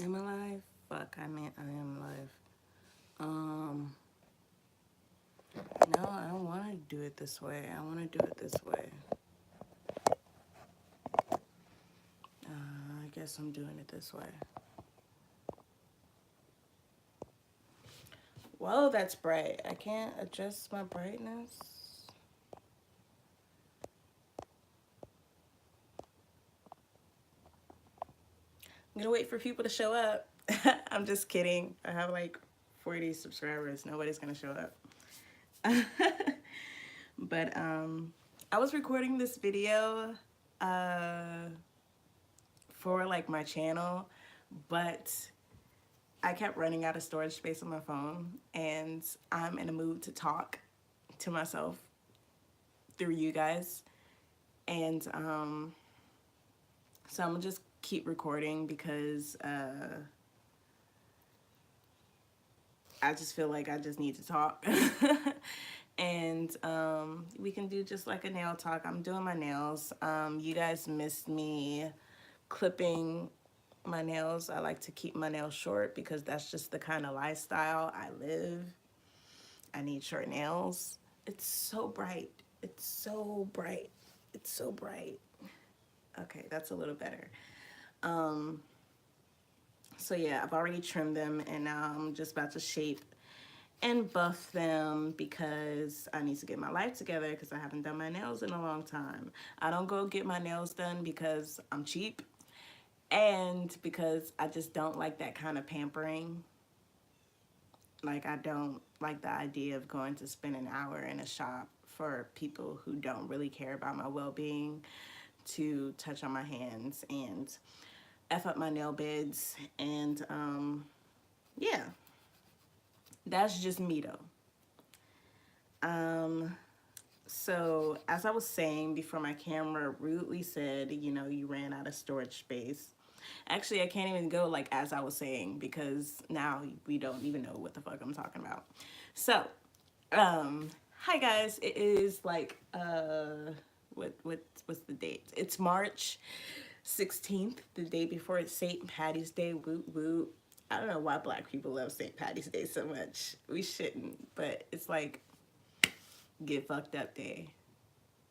Am I live? Fuck, I meant I am live. Um, no, I don't want to do it this way. I want to do it this way. I guess I'm doing it this way. Whoa, that's bright. I can't adjust my brightness. I'm gonna wait for people to show up. I'm just kidding. I have like 40 subscribers. Nobody's gonna show up. But I was recording this video uh, for like my channel, but I kept running out of storage space on my phone, and I'm in a mood to talk to myself through you guys. And so I'm gonna just keep recording because I just feel like I just need to talk. And we can do just like a nail talk. I'm doing my nails. You guys missed me clipping my nails. I like to keep my nails short because that's just the kind of lifestyle I live. I need short nails. It's so bright. It's so bright. It's so bright. Okay, that's a little better. So yeah, I've already trimmed them, and now I'm just about to shape and buff them because I need to get my life together because I haven't done my nails in a long time. I don't go get my nails done because I'm cheap and because I just don't like that kind of pampering. Like, I don't like the idea of going to spend an hour in a shop for people who don't really care about my well-being to touch on my hands and F up my nail beds. And yeah, that's just me though. So as I was saying before my camera rudely said, you know, you ran out of storage space. Actually, I can't even go like as I was saying because now we don't even know what the fuck I'm talking about. So, hi guys. It is like what's the date? It's March 16th, the day before it's St. Patty's Day. Woot woot. I don't know why black people love St. Patty's Day so much. We shouldn't, but it's like get fucked up day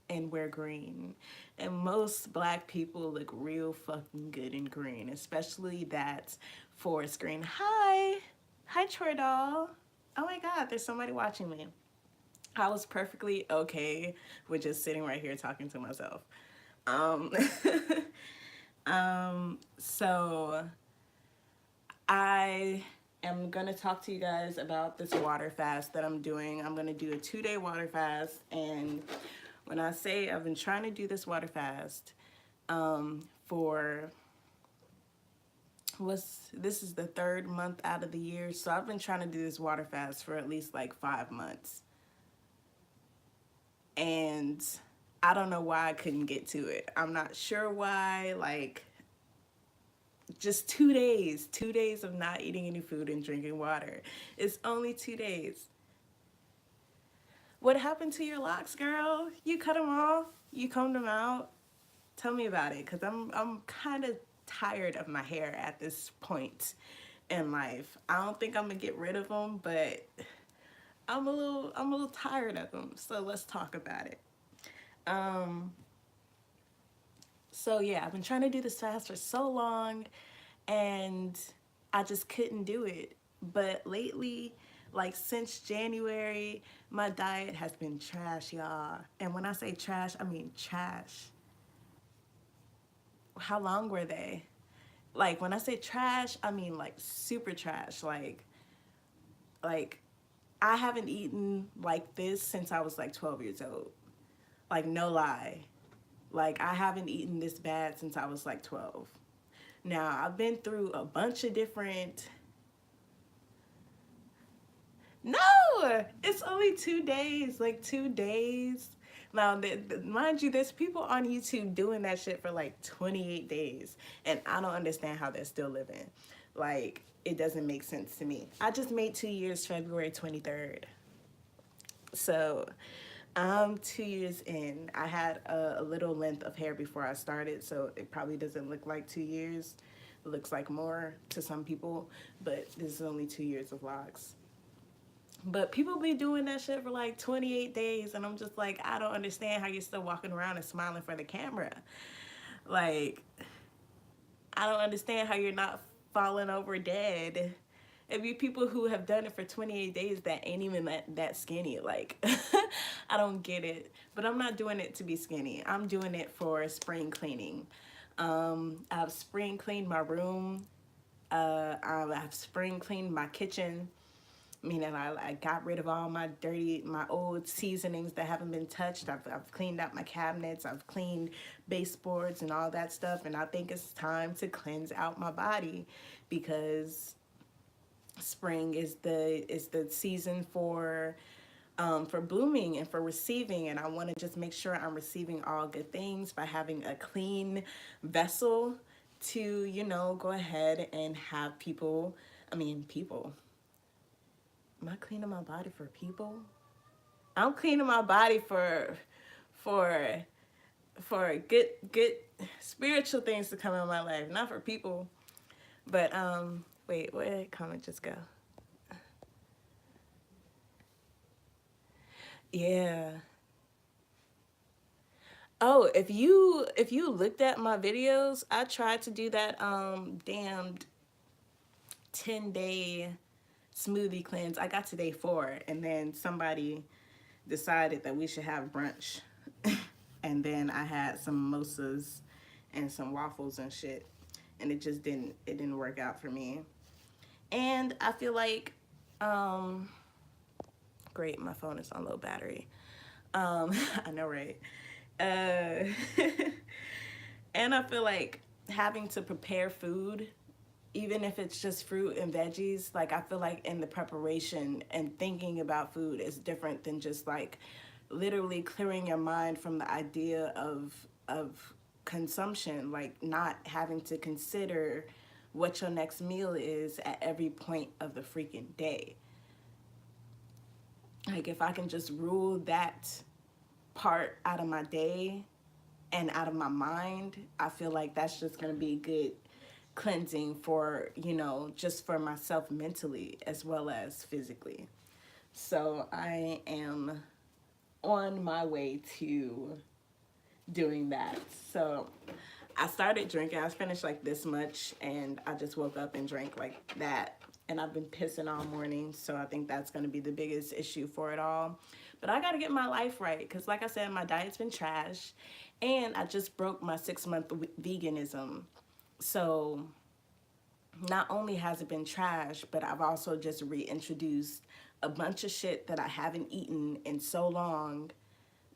and wear green. And most black people look real fucking good in green, especially that forest green. Hi. Hi, Troy Doll. Oh my God, there's somebody watching me. I was perfectly okay with just sitting right here talking to myself. Um, so I am gonna talk to you guys about this water fast that I'm doing. I'm gonna do a 2-day water fast, and when I say I've been trying to do this water fast for this is the 3rd month out of the year, so I've been trying to do this water fast for at least like 5 months, and I don't know why I couldn't get to it. I'm not sure why. Like, just 2 days of not eating any food and drinking water. It's only 2 days. What happened to your locks, girl? You cut them off? You combed them out? Tell me about it, because I'm kind of tired of my hair at this point in life. I don't think I'm gonna get rid of them, but I'm a little tired of them. So let's talk about it. So yeah, I've been trying to do this fast for so long, and I just couldn't do it. But lately, like since January, my diet has been trash, y'all. And when I say trash, I mean trash. How long were they? Like when I say trash, I mean like super trash. Like I haven't eaten like this since I was like 12 years old. Like no lie. Like I haven't eaten this bad since I was like 12. Now, I've been through a bunch of different. No, it's only 2 days, like 2 days. Now, mind you, there's people on YouTube doing that shit for like 28 days, and I don't understand how they're still living. Like, it doesn't make sense to me. I just made 2 years February 23rd. So, I'm 2 years in. I had a little length of hair before I started, so it probably doesn't look like 2 years. looks like more to some people, but this is only 2 years of vlogs. But people be doing that shit for like 28 days, and I'm just like, I don't understand how you're still walking around and smiling for the camera. Like, I don't understand how you're not falling over dead. It be people who have done it for 28 days that ain't even that skinny. Like, I don't get it. But I'm not doing it to be skinny. I'm doing it for spring cleaning. I've spring cleaned my room. I've spring cleaned my kitchen. Meaning I got rid of all my old seasonings that haven't been touched. I've cleaned out my cabinets. I've cleaned baseboards and all that stuff. And I think it's time to cleanse out my body, because spring is the season for blooming and for receiving, and I want to just make sure I'm receiving all good things by having a clean vessel to, go ahead and have people. Am I cleaning my body for people? I'm cleaning my body for good spiritual things to come in my life, not for people. But wait, where did comment just go? Yeah. Oh, if you looked at my videos, I tried to do that damned 10-day smoothie cleanse. I got to day 4, and then somebody decided that we should have brunch. And then I had some mimosas and some waffles and shit, and it didn't work out for me. And I feel like great, my phone is on low battery. I know, right? Uh, and I feel like having to prepare food, even if it's just fruit and veggies, like I feel like in the preparation and thinking about food is different than just like literally clearing your mind from the idea of consumption, like not having to consider what your next meal is at every point of the freaking day. Like if I can just rule that part out of my day and out of my mind, I feel like that's just going to be good cleansing for, just for myself mentally as well as physically. So I am on my way to doing that. So I started drinking. I finished like this much, and I just woke up and drank like that. And I've been pissing all morning, so I think that's going to be the biggest issue for it all. But I got to get my life right, because like I said, my diet's been trash, and I just broke my 6-month veganism. So not only has it been trash, but I've also just reintroduced a bunch of shit that I haven't eaten in so long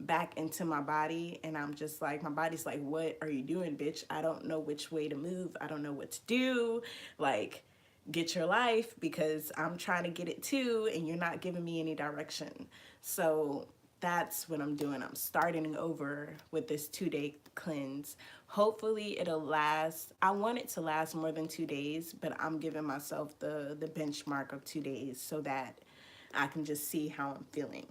back into my body. And I'm just like, my body's like, what are you doing, bitch? I don't know which way to move. I don't know what to do. Like, get your life, because I'm trying to get it too, and you're not giving me any direction. So that's what I'm doing. I'm starting over with this 2-day cleanse. Hopefully it'll last. I want it to last more than 2 days, but I'm giving myself the benchmark of 2 days so that I can just see how I'm feeling.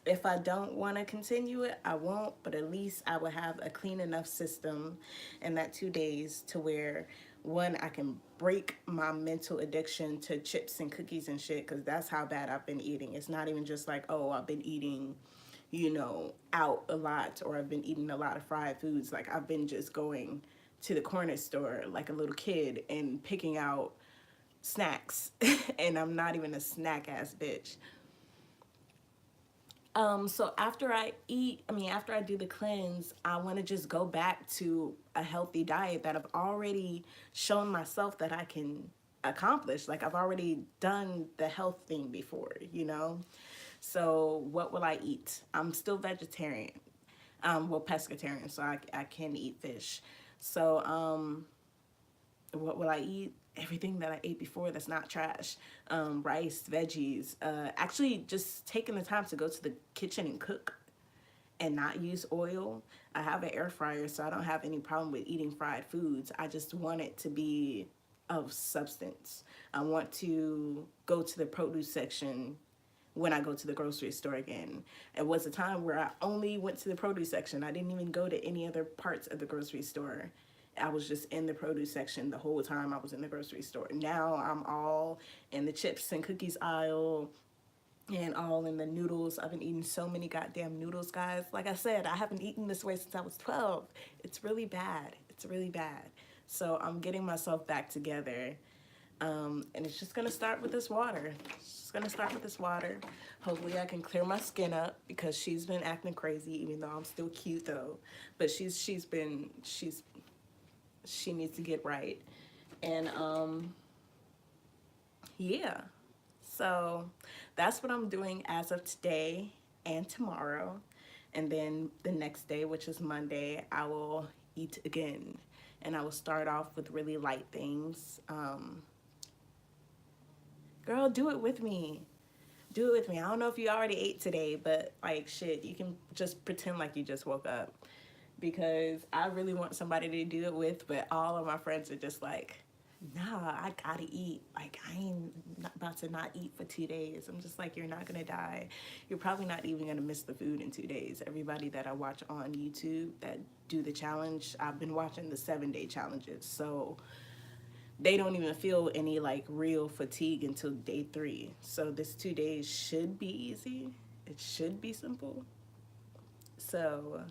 If I don't want to continue it, I won't, but at least I will have a clean enough system in that 2 days to where, one, I can break my mental addiction to chips and cookies and shit, because that's how bad I've been eating. It's not even just like, oh, I've been eating, out a lot, or I've been eating a lot of fried foods. Like, I've been just going to the corner store like a little kid and picking out snacks, and I'm not even a snack ass bitch. So after I do the cleanse, I want to just go back to a healthy diet that I've already shown myself that I can accomplish. Like, I've already done the health thing before, So what will I eat? I'm still vegetarian, pescatarian, so I can eat fish. So, what will I eat? Everything that I ate before that's not trash. Rice, veggies, actually just taking the time to go to the kitchen and cook and not use oil. I have an air fryer, so I don't have any problem with eating fried foods. I just want it to be of substance. I want to go to the produce section when I go to the grocery store again. It was a time where I only went to the produce section. I didn't even go to any other parts of the grocery store I was just in the produce section the whole time I was in the grocery store. Now I'm all in the chips and cookies aisle and all in the noodles. I've been eating so many goddamn noodles, guys. Like I said, I haven't eaten this way since I was 12. It's really bad. It's really bad. So I'm getting myself back together. And it's just gonna start with this water. It's just gonna start with this water. Hopefully I can clear my skin up because she's been acting crazy, even though I'm still cute though. But she needs to get right. And yeah. So that's what I'm doing as of today and tomorrow. And then the next day, which is Monday, I will eat again. And I will start off with really light things. Girl, do it with me. Do it with me. I don't know if you already ate today, but like shit, you can just pretend like you just woke up. Because I really want somebody to do it with, but all of my friends are just like, nah, I gotta eat. Like, I ain't about to not eat for 2 days. I'm just like, you're not gonna die. You're probably not even gonna miss the food in 2 days. Everybody that I watch on YouTube that do the challenge, I've been watching the 7-day challenges. So they don't even feel any like real fatigue until day 3. So this 2 days should be easy. It should be simple. So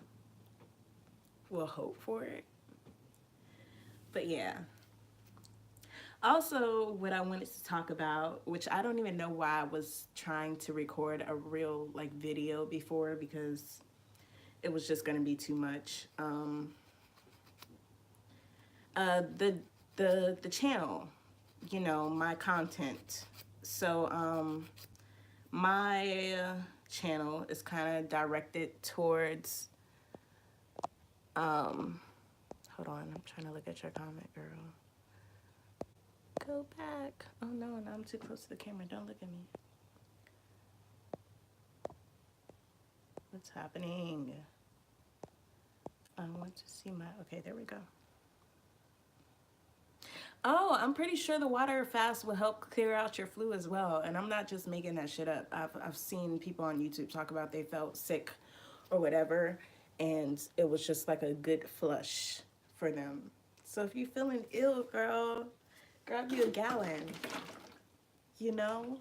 we'll hope for it. But yeah. Also, what I wanted to talk about, which I don't even know why I was trying to record a real like video before, because it was just gonna be too much. The channel, you know, my content. So my channel is kind of directed towards hold on, I'm trying to look at your comment, girl. Go back. Oh no, now I'm too close to the camera. Don't look at me. What's happening? I want to see my, okay, there we go. Oh, I'm pretty sure the water fast will help clear out your flu as well. And I'm not just making that shit up. I've seen people on YouTube talk about they felt sick or whatever, and it was just like a good flush for them. So if you're feeling ill, girl, grab you a gallon, you know,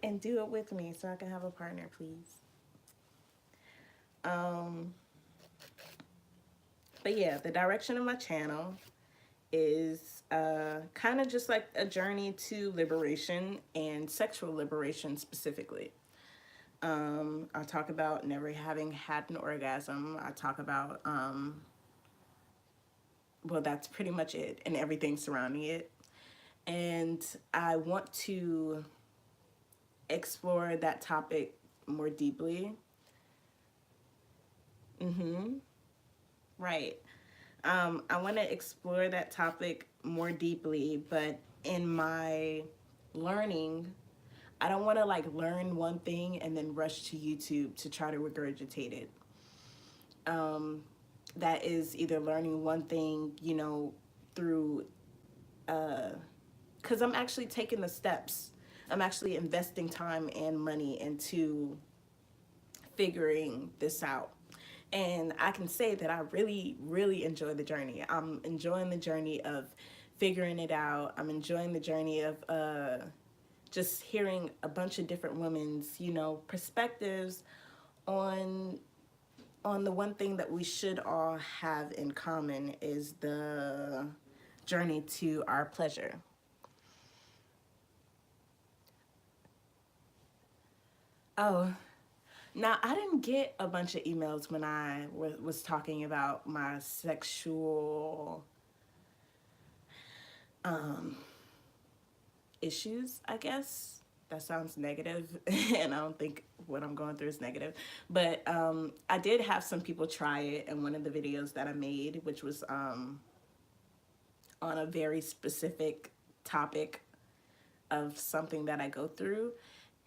and do it with me so I can have a partner, please. But yeah, the direction of my channel is kind of just like a journey to liberation and sexual liberation specifically. I talk about never having had an orgasm. I talk about, well, that's pretty much it, and everything surrounding it. And I want to explore that topic more deeply. Right. I want to explore that topic more deeply, but in my learning, I don't want to like learn one thing and then rush to YouTube to try to regurgitate it. That is either learning one thing, you know, through, because I'm actually taking the steps. I'm actually investing time and money into figuring this out. And I can say that I really, really enjoy the journey. I'm enjoying the journey of figuring it out. I'm enjoying the journey of just hearing a bunch of different women's, you know, perspectives on the one thing that we should all have in common is the journey to our pleasure. Oh, now, I didn't get a bunch of emails when I was talking about my sexual issues, I guess. That sounds negative, and I don't think what I'm going through is negative. But I did have some people try it in one of the videos that I made, which was on a very specific topic of something that I go through.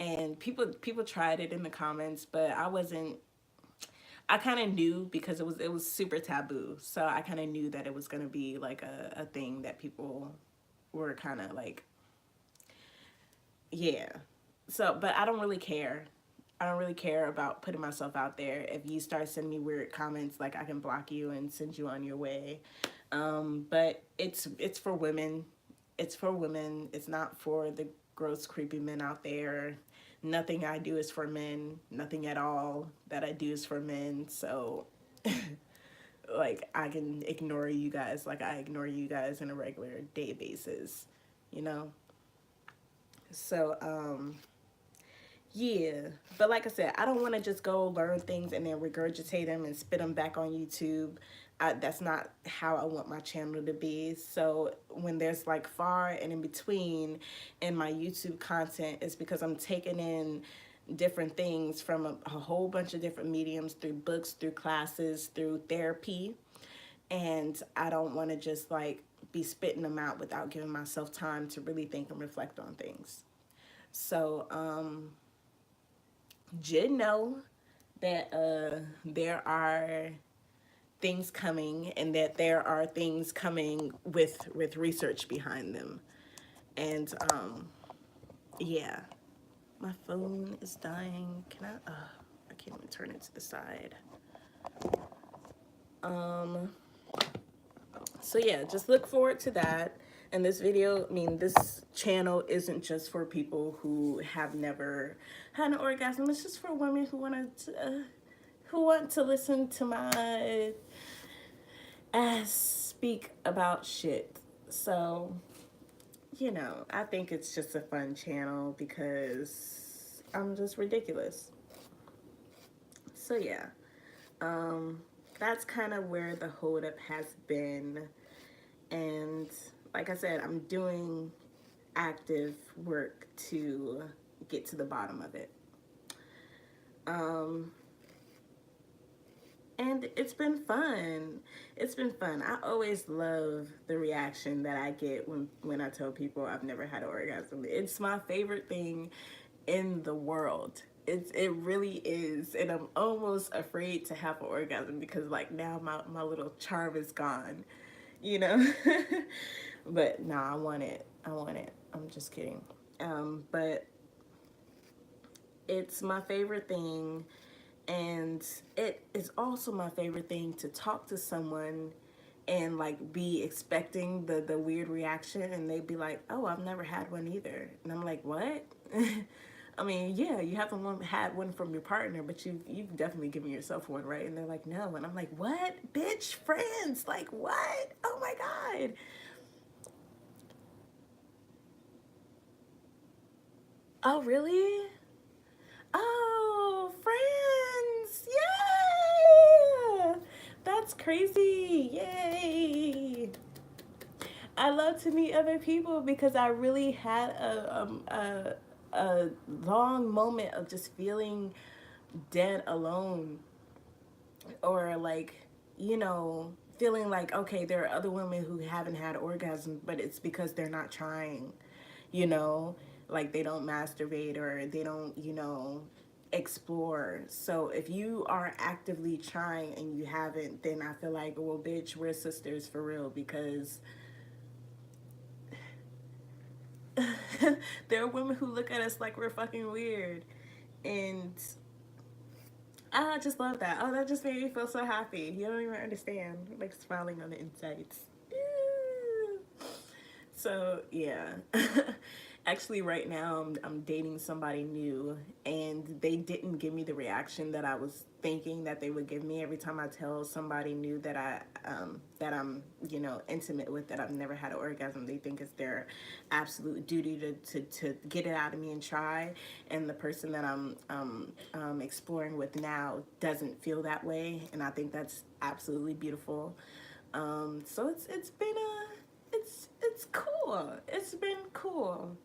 And people tried it in the comments, but I kind of knew because it was super taboo. So I kind of knew that it was going to be like a thing that people were kind of like, yeah. So, but I don't really care. I don't really care about putting myself out there. If you start sending me weird comments, like, I can block you and send you on your way. But it's for women. It's for women. It's not for the gross, creepy men out there. Nothing I do is for men. Nothing at all that I do is for men. So, like, I can ignore you guys like I ignore you guys on a regular day basis, you know? So, yeah. But like I said, I don't want to just go learn things and then regurgitate them and spit them back on YouTube. That's not how I want my channel to be. So when there's like far and in between in my YouTube content, it's because I'm taking in different things from a whole bunch of different mediums, through books, through classes, through therapy. And I don't want to just like be spitting them out without giving myself time to really think and reflect on things. So, did know that there are things coming, and that there are things coming with research behind them. And yeah, my phone is dying. Can I can't even turn it to the side. So yeah, just look forward to that. And this video, I mean, this channel isn't just for people who have never had an orgasm. It's just for women who want to listen to my ass speak about shit. So, you know, I think it's just a fun channel because I'm just ridiculous. So yeah, that's kind of where the holdup has been. And like I said, I'm doing active work to get to the bottom of it. And it's been fun. It's been fun. I always love the reaction that I get when I tell people I've never had an orgasm. It's my favorite thing in the world. It really is. And I'm almost afraid to have an orgasm because like now my little charm is gone, you know? But nah, I want it. I'm just kidding. But it's my favorite thing. And it is also my favorite thing to talk to someone and like be expecting the weird reaction, and they'd be like, oh, I've never had one either. And I'm like, what? I mean, yeah, you haven't had one from your partner, but you've definitely given yourself one, right? And they're like, no. And I'm like, what? Bitch, friends, like what? Oh my God. Oh, really? Oh, friends! Yay! That's crazy! Yay! I love to meet other people because I really had a long moment of just feeling dead alone, or like, you know, feeling like, okay, there are other women who haven't had orgasms, but it's because they're not trying, you know, like they don't masturbate or they don't, you know, explore. So if you are actively trying and you haven't, then I feel like, well, bitch, we're sisters for real, because there are women who look at us like we're fucking weird. And I just love that. Oh, that just made me feel so happy. You don't even understand. I'm like smiling on the insides. So yeah. Actually, right now I'm dating somebody new, and they didn't give me the reaction that I was thinking that they would give me every time I tell somebody new that I'm, you know, intimate with, that I've never had an orgasm. They think it's their absolute duty to get it out of me and try. And the person that I'm exploring with now doesn't feel that way, and I think that's absolutely beautiful. So it's been it's cool. It's been cool.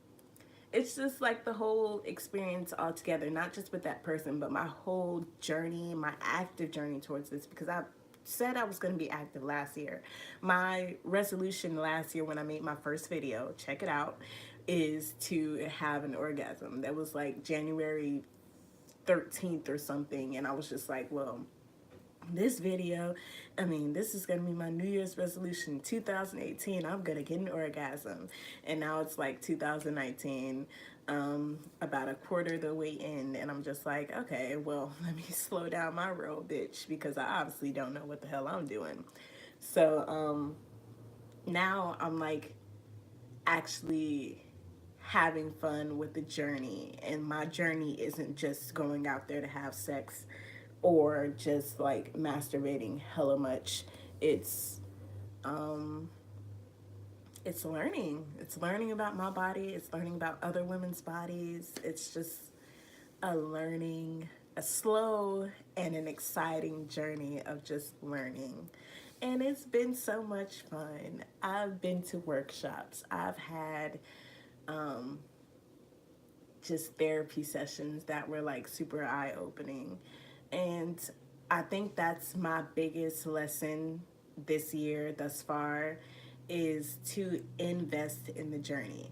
It's just like the whole experience altogether, not just with that person, but my whole journey, my active journey towards this, because I said I was going to be active last year. My resolution last year when I made my first video, check it out, is to have an orgasm. That was like January 13th or something, and I was just like, well, this video, I mean, this is gonna be my New Year's resolution 2018. I'm gonna get an orgasm. And now it's like 2019. about a quarter of the way in, and I'm just like, okay, well, let me slow down my roll, bitch, because I obviously don't know what the hell I'm doing. So now I'm like actually having fun with the journey, and my journey isn't just going out there to have sex or just like masturbating hella much. It's um it's learning. It's learning about my body. It's learning about other women's bodies. It's just a learning, a slow and an exciting journey of just learning. And it's been so much fun. I've been to workshops. I've had um, just therapy sessions that were like super eye opening. And I think that's my biggest lesson this year thus far is to invest in the journey.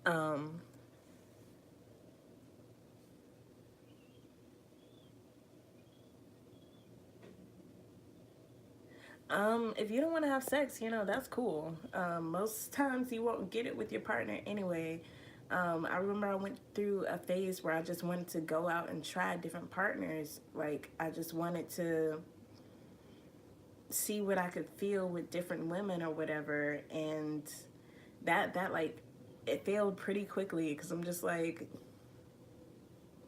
Um, if you don't want to have sex, that's cool. Most times you won't get it with your partner anyway. I remember I went through a phase where I just wanted to go out and try different partners. Like, I just wanted to see what I could feel with different women or whatever. And that like, it failed pretty quickly because I'm just like,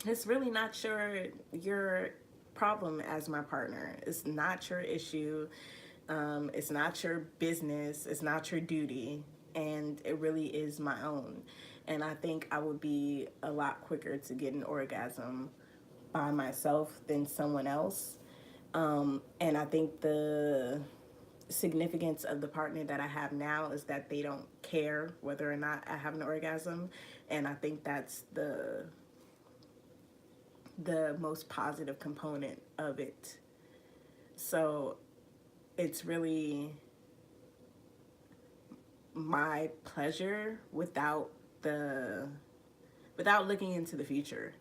it's really not your problem as my partner. It's not your issue. It's not your business. It's not your duty. And it really is my own. And I think I would be a lot quicker to get an orgasm by myself than someone else. And I think the significance of the partner that I have now is that they don't care whether or not I have an orgasm. And I think that's the most positive component of it. So it's really my pleasure without looking into the future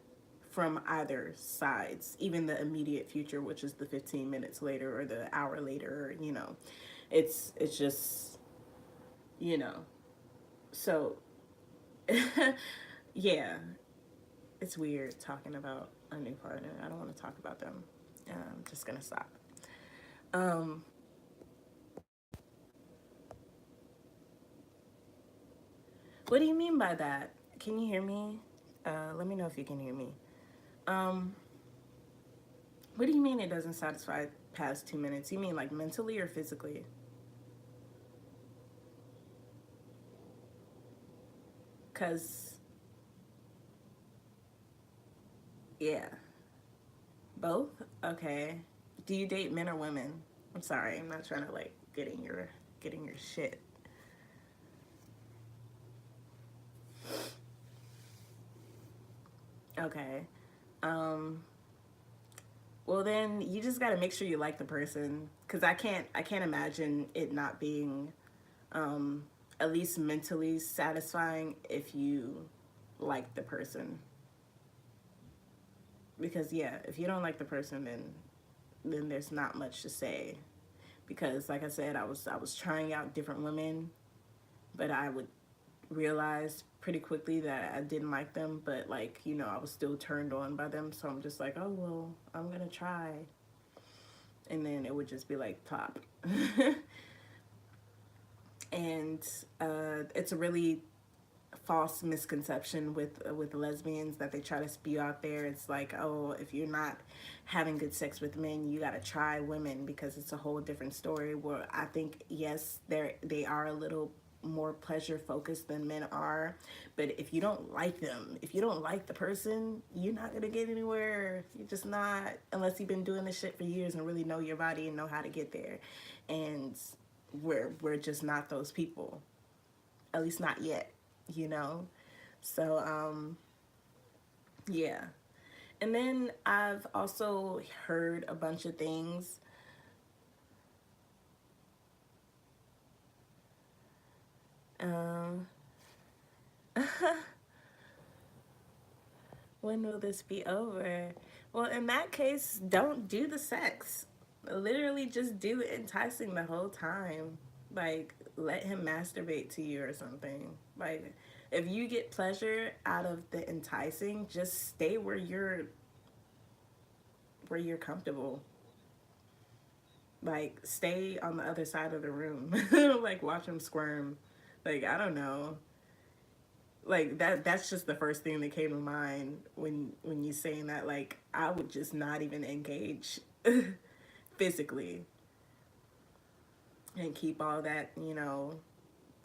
from either sides, even the immediate future, which is the 15 minutes later or the hour later, it's just, you know. So yeah, it's weird talking about a new partner. I don't want to talk about them. I'm just gonna stop. Um, what do you mean by that? Can you hear me? Let me know if you can hear me. Um, what do you mean it doesn't satisfy past 2 minutes? You mean like mentally or physically? Cause yeah, both. Okay. Do you date men or women? I'm sorry, I'm not trying to like getting your shit. Okay. Um, well then you just got to make sure you like the person cuz I can't imagine it not being um at least mentally satisfying if you like the person. Because yeah, if you don't like the person then there's not much to say because like I said I was trying out different women, but I would realize pretty quickly that I didn't like them, but like, I was still turned on by them, so I'm just like, "Oh, well, I'm going to try." And then it would just be like pop. And it's a really false misconception with lesbians that they try to spew out there. It's like, oh, if you're not having good sex with men, you got to try women because it's a whole different story. Where I think yes, they are a little more pleasure focused than men are, but if you don't like them, if you don't like the person, you're not gonna get anywhere. You're just not, unless you've been doing this shit for years and really know your body and know how to get there. And we're just not those people, at least not yet, you know? So, yeah. And then I've also heard a bunch of things. Um, when will this be over? Well, in that case, don't do the sex. Literally just do enticing the whole time. Like, let him masturbate to you or something. Like, if you get pleasure out of the enticing, just stay where you're comfortable. Like, stay on the other side of the room. Like, watch them squirm. Like, I don't know. Like, that's just the first thing that came to mind when you saying that. Like, I would just not even engage physically, and keep all that,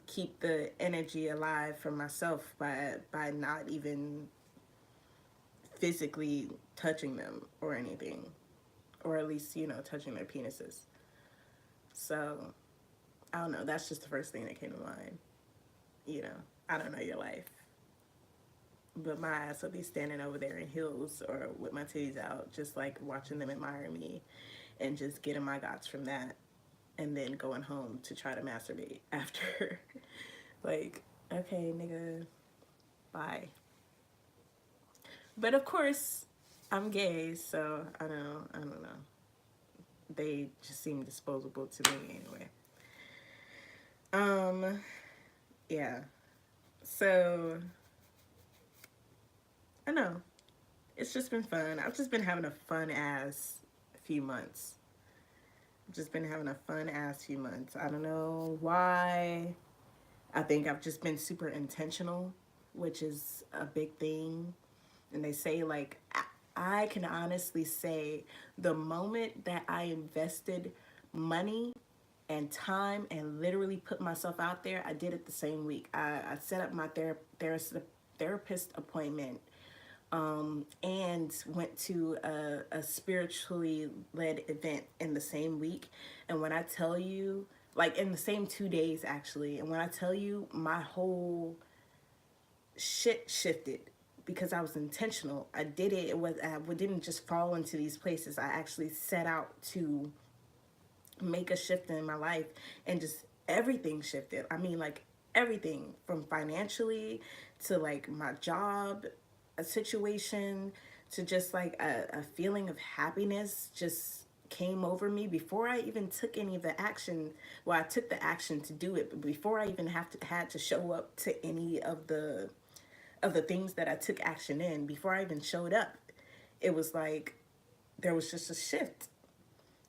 keep the energy alive for myself by not even physically touching them or anything, or at least, touching their penises. So I don't know, that's just the first thing that came to mind. you know I don't know your life, but my ass will be standing over there in heels or with my titties out, just like watching them admire me, and just getting my gots from that, and then going home to try to masturbate after. Like, okay, nigga, bye. But of course, I'm gay, so I don't know. They just seem disposable to me anyway. Um, yeah. So I know it's just been fun. I've just been having a fun ass few months. I've just been having a fun ass few months. I don't know why. I think I've just been super intentional, which is a big thing. And they say, like, I can honestly say the moment that I invested money and time and literally put myself out there, I did it the same week. I set up my therapist appointment, and went to a spiritually led event in the same week. And when I tell you, like, in the same 2 days actually, and when I tell you, my whole shit shifted because I was intentional. I did it. I didn't just fall into these places. I actually set out to make a shift in my life, and just everything shifted. I mean, like, everything from financially to like my job, a situation, to just like a feeling of happiness just came over me before I even took any of the action. Well, I took the action to do it, but before I even had to show up to any of the things that I took action in, before I even showed up, it was like there was just a shift.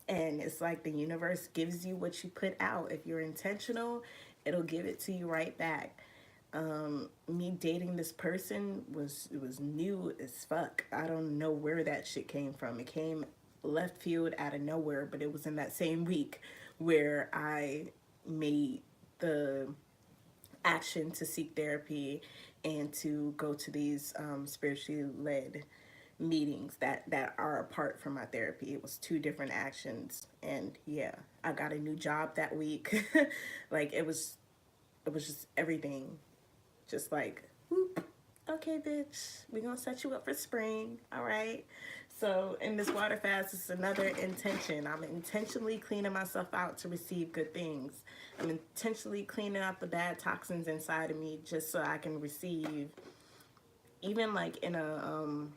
And it's like the universe gives you what you put out. If you're intentional, it'll give it to you right back. Me dating this person was new as fuck. I don't know where that shit came from. It came left field out of nowhere, but it was in that same week where I made the action to seek therapy and to go to these spiritually led meetings that are apart from my therapy. It was two different actions, and yeah, I got a new job that week. Like, it was just everything, just like, whoop, okay, bitch, we gonna set you up for spring, all right? So in this water fast, it's another intention. I'm intentionally cleaning myself out to receive good things. I'm intentionally cleaning out the bad toxins inside of me just so I can receive, even like in a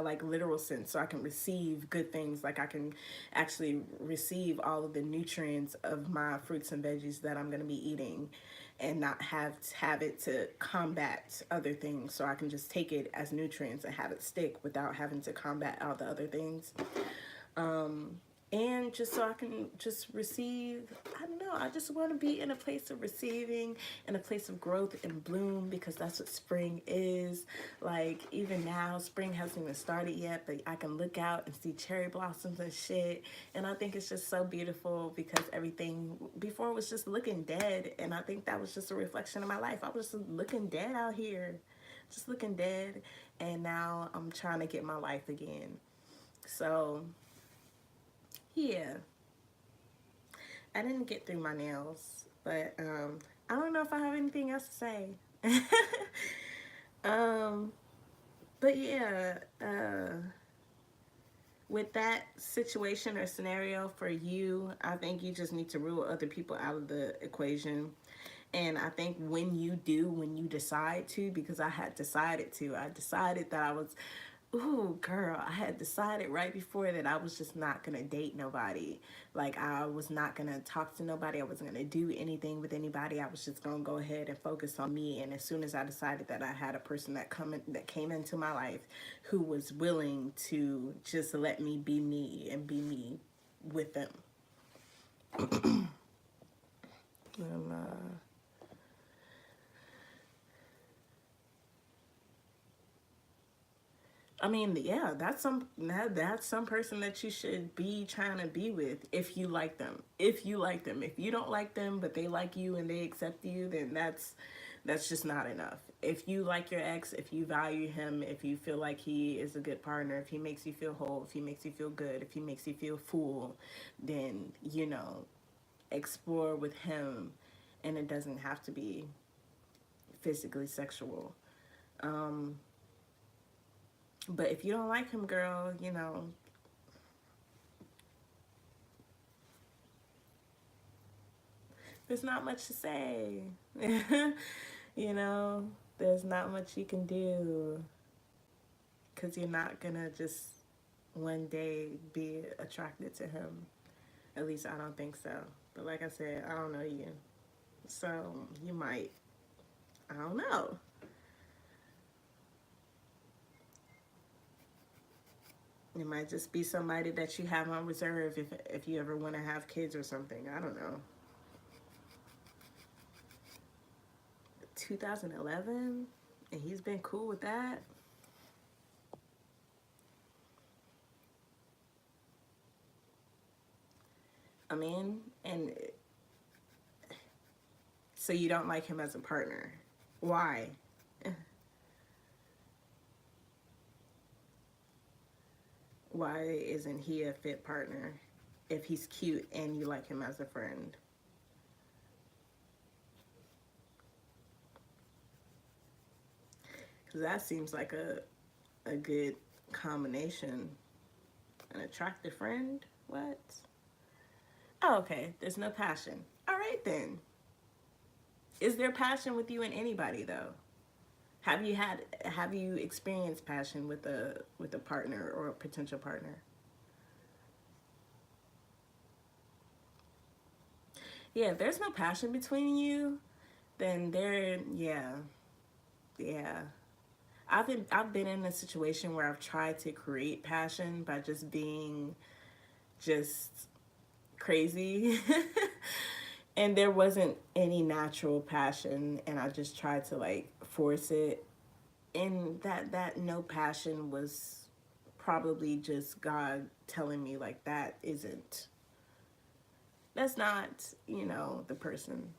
like literal sense, so I can receive good things. Like, I can actually receive all of the nutrients of my fruits and veggies that I'm going to be eating, and not have it to combat other things. So I can just take it as nutrients and have it stick without having to combat all the other things. And just so I can just receive, I don't know, I just want to be in a place of receiving, in a place of growth and bloom, because that's what spring is. Like, even now, spring hasn't even started yet, but I can look out and see cherry blossoms and shit, and I think it's just so beautiful, because everything before was just looking dead, and I think that was just a reflection of my life. I was just looking dead out here, just looking dead, and now I'm trying to get my life again. So yeah, I didn't get through my nails, but I don't know if I have anything else to say. um, but yeah, with that situation or scenario for you, I think you just need to rule other people out of the equation. And I think when you decide to, because I had decided to, I decided that I was Ooh, girl, I had decided right before that I was just not gonna date nobody. Like, I was not gonna talk to nobody. I wasn't gonna do anything with anybody. I was just gonna go ahead and focus on me. And as soon as I decided that I had a person that came into my life who was willing to just let me be me and be me with them. And, I mean, yeah, that's some person that you should be trying to be with if you like them. If you like them. If you don't like them but they like you and they accept you, then that's just not enough. If you like your ex, if you value him, if you feel like he is a good partner, if he makes you feel whole, if he makes you feel good, if he makes you feel full, then, explore with him, and it doesn't have to be physically sexual. Um, but if you don't like him, girl, there's not much to say. you know, there's not much you can do because you're not gonna just one day be attracted to him. At least I don't think so. But like I said, I don't know you. So you might, I don't know. It might just be somebody that you have on reserve if you ever want to have kids or something. I don't know. 2011, and he's been cool with that. I mean, and so you don't like him as a partner. Why? Why isn't he a fit partner if he's cute and you like him as a friend? Because that seems like a good combination. An attractive friend? What? Oh, okay. There's no passion. All right then. Is there passion with you and anybody though? Have you experienced passion with a partner or a potential partner? Yeah, if there's no passion between you, then yeah. I've been in a situation where I've tried to create passion by just being just crazy. And there wasn't any natural passion, and I just tried to like force it, and that no passion was probably just God telling me like that's not, the person.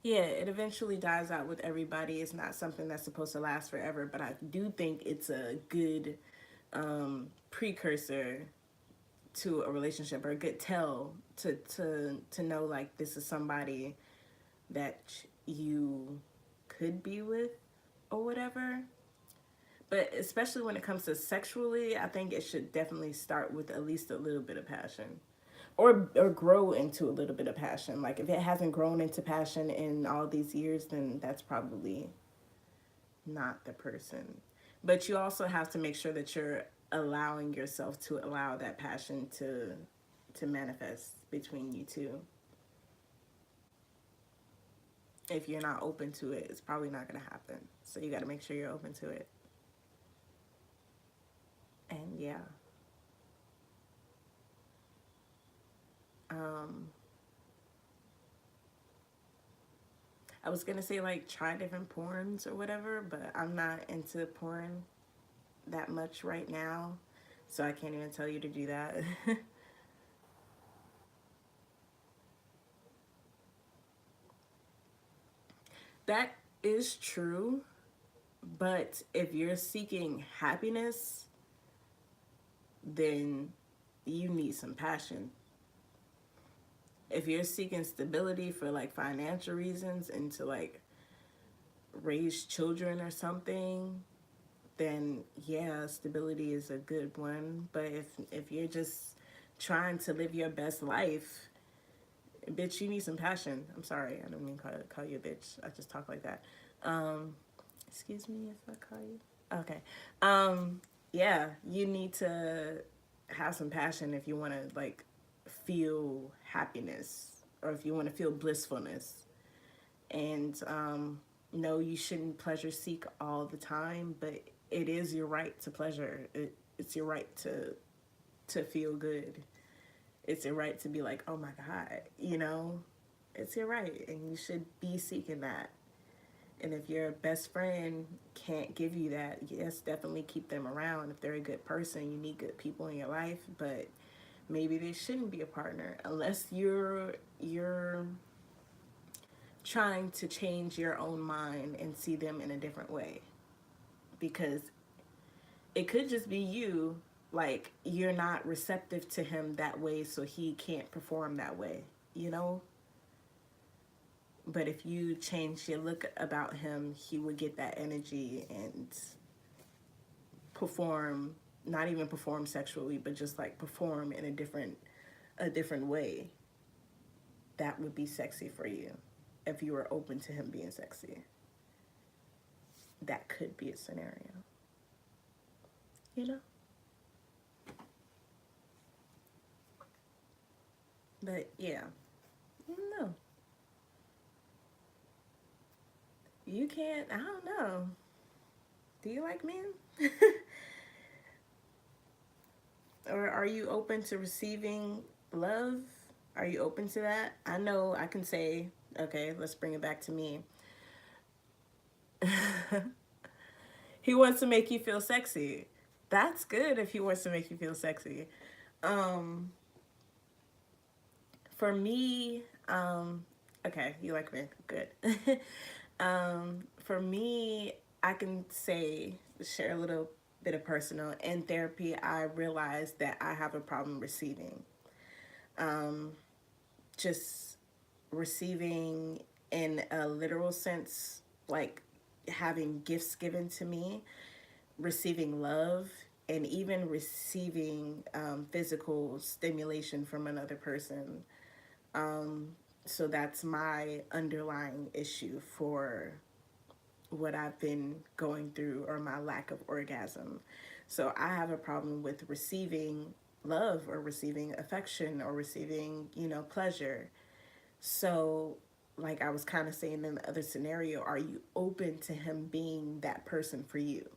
Yeah, it eventually dies out with everybody. It's not something that's supposed to last forever, but I do think it's a good precursor to a relationship, or a good tell to know like this is somebody that you could be with or whatever. But especially when it comes to sexually, I think it should definitely start with at least a little bit of passion. Or grow into a little bit of passion. Like if it hasn't grown into passion in all these years, then that's probably not the person. But you also have to make sure that you're allowing yourself to allow that passion to manifest between you two. If you're not open to it, it's probably not going to happen. So you got to make sure you're open to it. And yeah. Um, I was gonna say like try different porns or whatever, but I'm not into porn that much right now, so I can't even tell you to do that. That is true, but if you're seeking happiness, then you need some passion. If you're seeking stability for like financial reasons and to like raise children or something, then yeah, stability is a good one. But if you're just trying to live your best life, bitch, you need some passion. I'm sorry, I don't mean call you a bitch. I just talk like that. Um, Excuse me if I call you. Okay. Yeah, you need to have some passion if you want to like feel happiness or if you want to feel blissfulness. And no, you shouldn't pleasure seek all the time, but it is your right to pleasure. It's your right to feel good. It's your right to be like, oh my God, you know, it's your right, and you should be seeking that. And if your best friend can't give you that, yes, definitely keep them around. If they're a good person, you need good people in your life, but maybe they shouldn't be a partner unless you're trying to change your own mind and see them in a different way. Because it could just be you, like you're not receptive to him that way, so he can't perform that way, you know? But if you change your look about him, he would get that energy and perform, not even perform sexually, but just like perform in a different way. That would be sexy for you if you were open to him being sexy. That could be a scenario, you know? But yeah, no. You can't, I don't know. Do you like men? Or are you open to receiving love? Are you open to that? I know I can say, okay, let's bring it back to me. He wants to make you feel sexy. That's good if he wants to make you feel sexy. Um, for me, okay, you like me. Good. For me, I can say, share a little bit of personal. In therapy, I realized that I have a problem receiving. Um, just receiving in a literal sense, like having gifts given to me, receiving love, and even receiving physical stimulation from another person. Um, so that's my underlying issue for what I've been going through or my lack of orgasm. So I have a problem with receiving love or receiving affection or receiving, pleasure. So, like I was kind of saying in the other scenario, are you open to him being that person for you?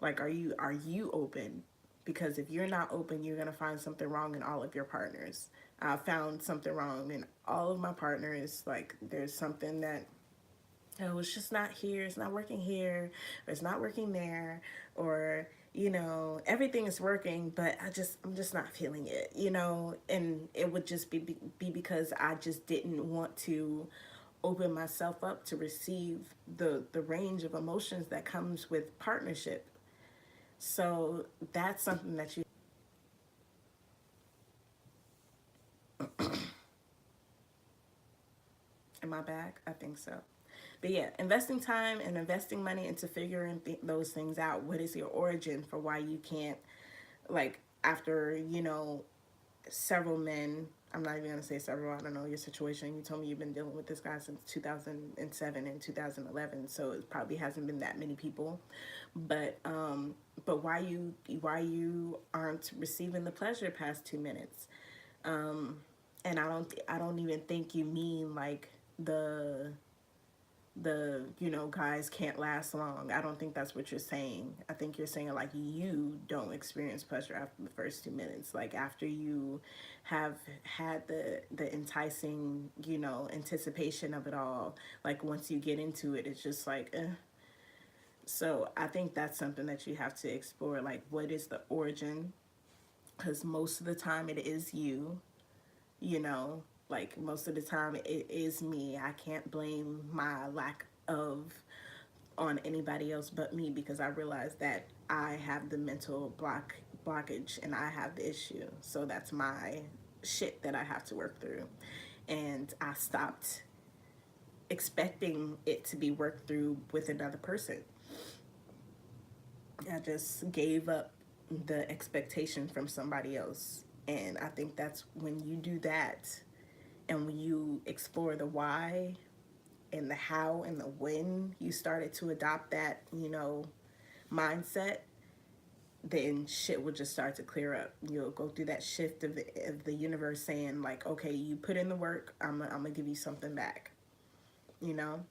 Like, are you open? Because if you're not open, you're gonna find something wrong in all of your partners. I found something wrong in all of my partners. Like, there's something that, oh, it's just not here. It's not working here. Or it's not working there. Or everything is working, but I'm just not feeling it. And it would just be because I just didn't want to open myself up to receive the range of emotions that comes with partnership. So that's something that you. Am I back? I think so. But yeah, investing time and investing money into figuring those things out. What is your origin for why you can't, like, after, several men, I'm not even going to say several, I don't know your situation. You told me you've been dealing with this guy since 2007 and 2011, so it probably hasn't been that many people. But why you aren't receiving the pleasure past 2 minutes? And I don't even think you mean like the guys can't last long. I don't think that's what you're saying. I think you're saying like you don't experience pleasure after the first 2 minutes, like after you have had the enticing anticipation of it all. Like once you get into it, it's just like so I think that's something that you have to explore, like what is the origin, because most of the time it is you know, like most of the time it is me. I can't blame my lack of on anybody else but me, because I realize that I have the mental blockage and I have the issue. So that's my shit that I have to work through. And I stopped expecting it to be worked through with another person. I just gave up the expectation from somebody else. And I think that's when you do that and when you explore the why and the how and the when you started to adopt that, you know, mindset, then shit will just start to clear up. You'll go through that shift of the universe saying like, okay, you put in the work, I'm gonna give you something back, you know?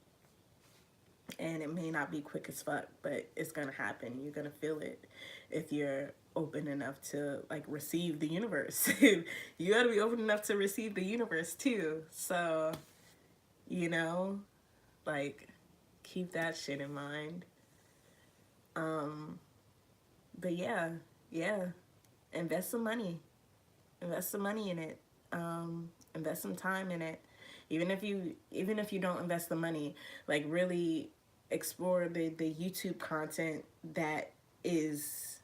And it may not be quick as fuck, but it's gonna happen. You're gonna feel it if you're open enough to like receive the universe. You gotta be open enough to receive the universe too. So, you know, like keep that shit in mind. But yeah, yeah, invest some money. Invest some money in it. Invest some time in it. Even if you don't invest the money, like really explore the YouTube content that is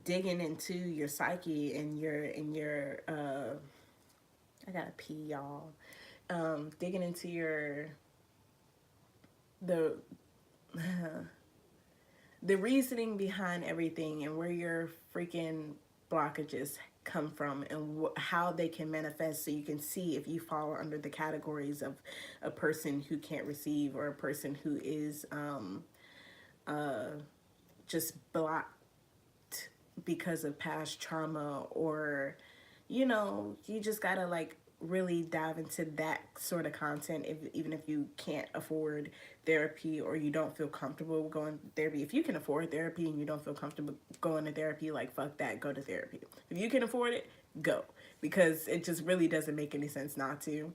digging into your psyche and your I gotta pee, y'all. Digging into your the the reasoning behind everything and where your freaking blockages come from and how they can manifest, so you can see if you fall under the categories of a person who can't receive, or a person who is just blocked because of past trauma, or you know, you just gotta like really dive into that sort of content, even if you can't afford therapy or you don't feel comfortable going to therapy. If you can afford therapy and you don't feel comfortable going to therapy, like fuck that, go to therapy. If you can afford it, go, because it just really doesn't make any sense not to.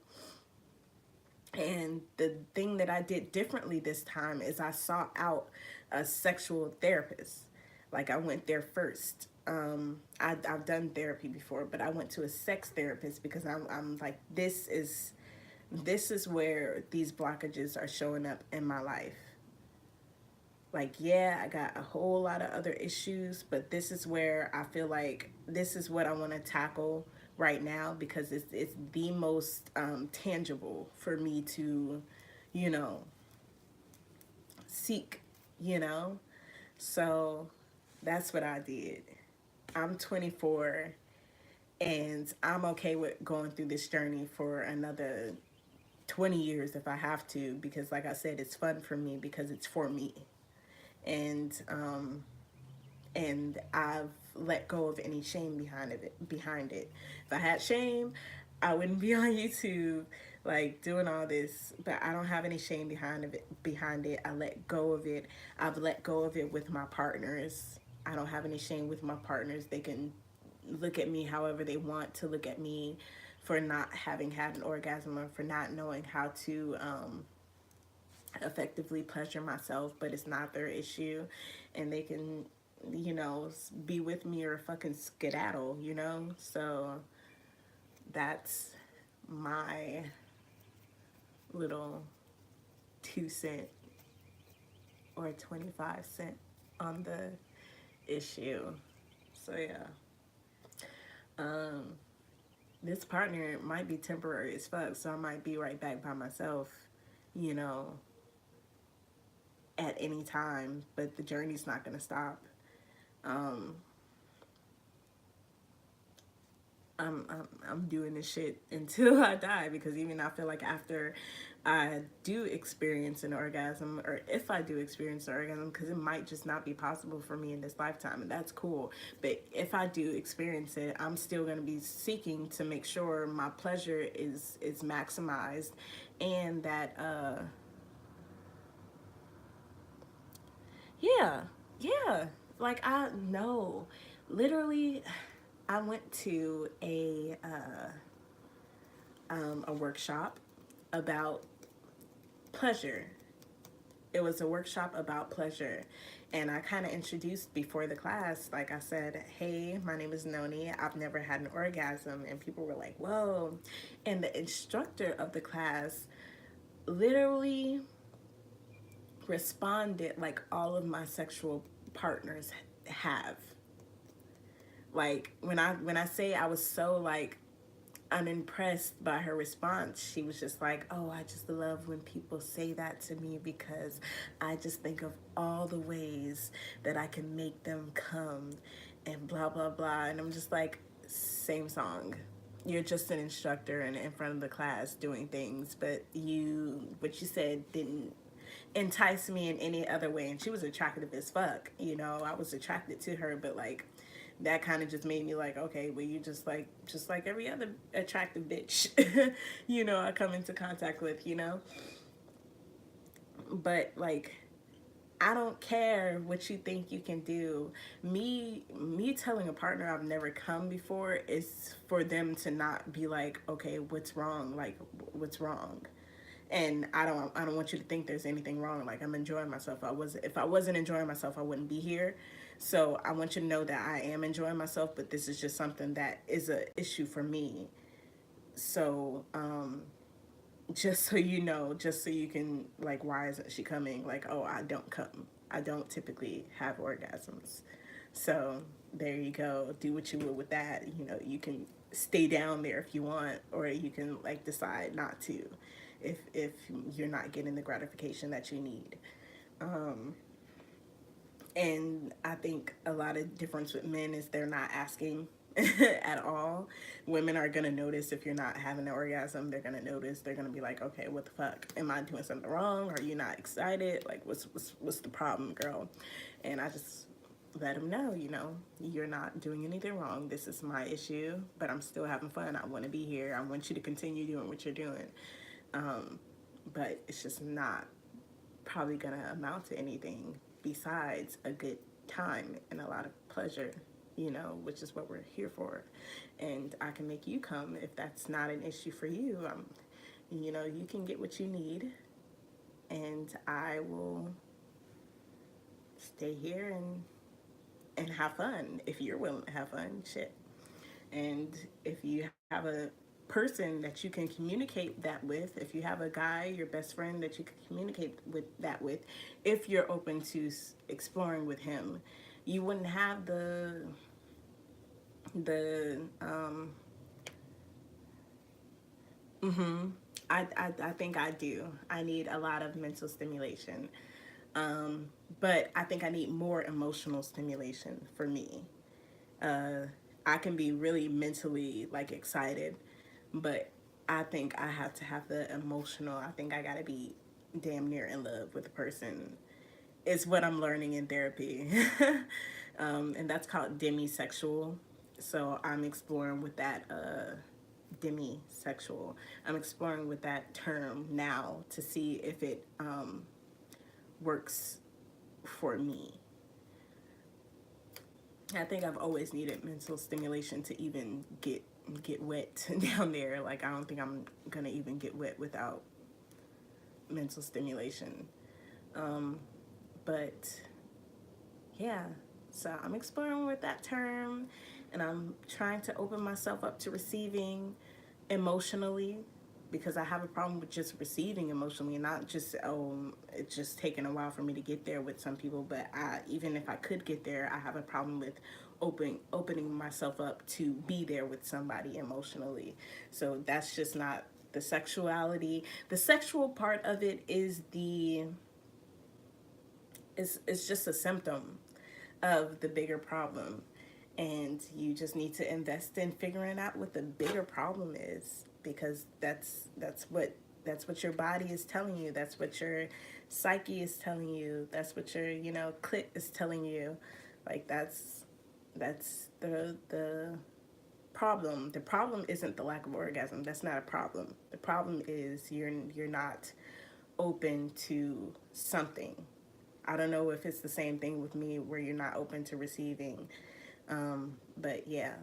And the thing that I did differently this time is I sought out a sexual therapist. Like I went there first. I've done therapy before, but I went to a sex therapist because I'm like, this is where these blockages are showing up in my life. Like, yeah, I got a whole lot of other issues, but this is where I feel like this is what I want to tackle right now, because it's the most tangible for me to, you know, seek, you know. So that's what I did. I'm 24 and I'm okay with going through this journey for another 20 years if I have to, because like I said, it's fun for me because it's for me. And and I've let go of any shame behind it. If I had shame, I wouldn't be on YouTube like doing all this, but I don't have any shame behind it. I let go of it. I've let go of it with my partners. I don't have any shame with my partners. They can look at me however they want to look at me for not having had an orgasm, or for not knowing how to effectively pleasure myself, but it's not their issue, and they can, you know, be with me or fucking skedaddle, you know. So that's my little 2 cent or 25 cent on the issue. So yeah, this partner might be temporary as fuck, so I might be right back by myself, you know, at any time, but the journey's not gonna stop. Um, I'm doing this shit until I die, because even I feel like after I do experience an orgasm, or if I do experience an orgasm, because it might just not be possible for me in this lifetime, and that's cool. But if I do experience it, I'm still going to be seeking to make sure my pleasure is maximized, and that yeah, yeah, like I know, literally, I went to a workshop about pleasure. It was a workshop about pleasure. And I kind of introduced before the class, like I said, hey, my name is Noni. I've never had an orgasm. And people were like, whoa. And the instructor of the class literally responded like all of my sexual partners have. Like when I say I was so like unimpressed by her response, she was just like, oh, I just love when people say that to me, because I just think of all the ways that I can make them come and blah blah blah. And I'm just like, same song, you're just an instructor and in front of the class doing things, but what you said didn't entice me in any other way. And she was attractive as fuck, you know. I was attracted to her, but like that kind of just made me like, okay, well, you just like every other attractive bitch, you know, I come into contact with, you know. But like, I don't care what you think you can do. Me telling a partner I've never come before is for them to not be like, okay, what's wrong? Like, what's wrong? And I don't want you to think there's anything wrong. Like, I'm enjoying myself. If I wasn't enjoying myself, I wouldn't be here. So I want you to know that I am enjoying myself, but this is just something that is a issue for me. So just so you know, just so you can, like, why isn't she coming? Like, oh, I don't come. I don't typically have orgasms. So there you go. Do what you will with that. You know, you can stay down there if you want, or you can like decide not to, if you're not getting the gratification that you need. And I think a lot of difference with men is they're not asking at all. Women are gonna notice if you're not having an orgasm. They're gonna notice. They're gonna be like, okay, what the fuck? Am I doing something wrong? Are you not excited? Like, what's the problem, girl? And I just let them know, you know, you're not doing anything wrong. This is my issue, but I'm still having fun. I want to be here. I want you to continue doing what you're doing. But it's just not probably gonna amount to anything besides a good time and a lot of pleasure, you know, which is what we're here for. And I can make you come if that's not an issue for you. You know, you can get what you need, and I will stay here and have fun if you're willing to have fun. Shit. And if you have a person that you can communicate that with, if you have a guy, your best friend that you can communicate with, if you're open to exploring with him, you wouldn't have the I think I do. I need a lot of mental stimulation. But I think I need more emotional stimulation for me. I can be really mentally like excited, but I think I have to have the emotional. I think I gotta be damn near in love with the person. It's what I'm learning in therapy. And that's called demisexual. So I'm exploring with that demisexual. I'm exploring with that term now to see if it works for me. I think I've always needed mental stimulation to even get wet down there. Like, I don't think I'm gonna even get wet without mental stimulation. But yeah, so I'm exploring with that term, and I'm trying to open myself up to receiving emotionally, because I have a problem with just receiving emotionally, not just, it's just taking a while for me to get there with some people. But even if I could get there, I have a problem with opening myself up to be there with somebody emotionally. So that's just not the sexuality. The sexual part of it is it's just a symptom of the bigger problem. And you just need to invest in figuring out what the bigger problem is, because that's what your body is telling you. That's what your psyche is telling you. That's what your, you know, clit is telling you. Like, that's the problem. The problem isn't the lack of orgasm. That's not a problem. The problem is you're not open to something. I don't know if it's the same thing with me, where you're not open to receiving. But yeah.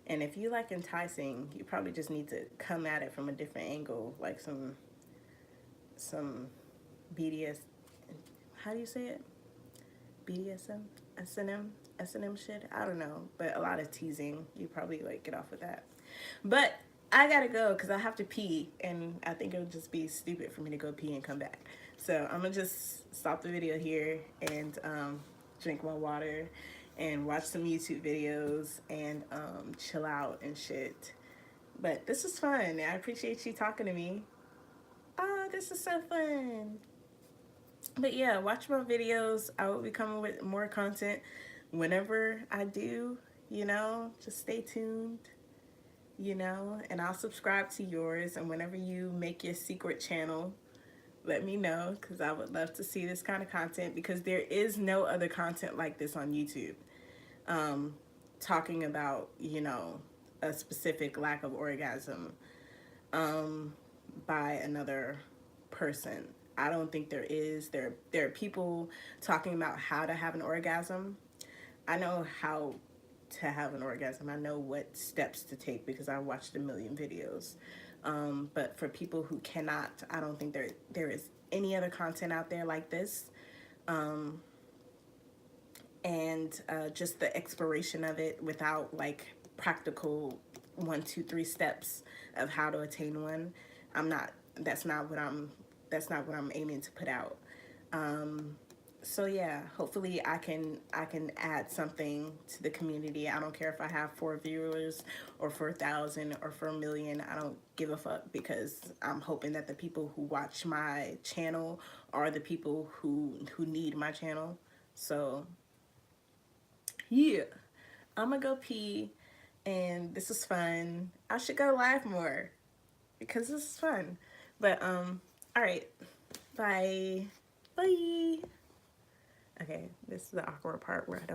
And if you like enticing, you probably just need to come at it from a different angle, like some BDS. How do you say it? BDSM, S&M shit. I don't know, but a lot of teasing. You probably like get off with that. But I gotta go because I have to pee, and I think it would just be stupid for me to go pee and come back. So I'm gonna just stop the video here and drink my water and watch some YouTube videos and chill out and shit. But this is fun. I appreciate you talking to me. Oh, this is so fun. But yeah, watch my videos. I will be coming with more content whenever I do, you know. Just stay tuned. you know, and I'll subscribe to yours. And whenever you make your secret channel, let me know, because I would love to see this kind of content, because there is no other content like this on YouTube. Talking about, you know, a specific lack of orgasm by another person. I don't think there is. There are people talking about how to have an orgasm. I know how to have an orgasm. I know what steps to take because I watched a million videos. But for people who cannot, I don't think there is any other content out there like this. And just the exploration of it without like practical 1, 2, 3 steps of how to attain one. I'm not. That's not what I'm aiming to put out. So yeah, hopefully I can add something to the community. I don't care if I have 4 viewers or 4,000 or 4 million. I don't give a fuck, because I'm hoping that the people who watch my channel are the people who need my channel. So yeah, I'm gonna go pee, and this is fun. I should go live more because this is fun. But all right, bye. Okay, this is the awkward part where I don't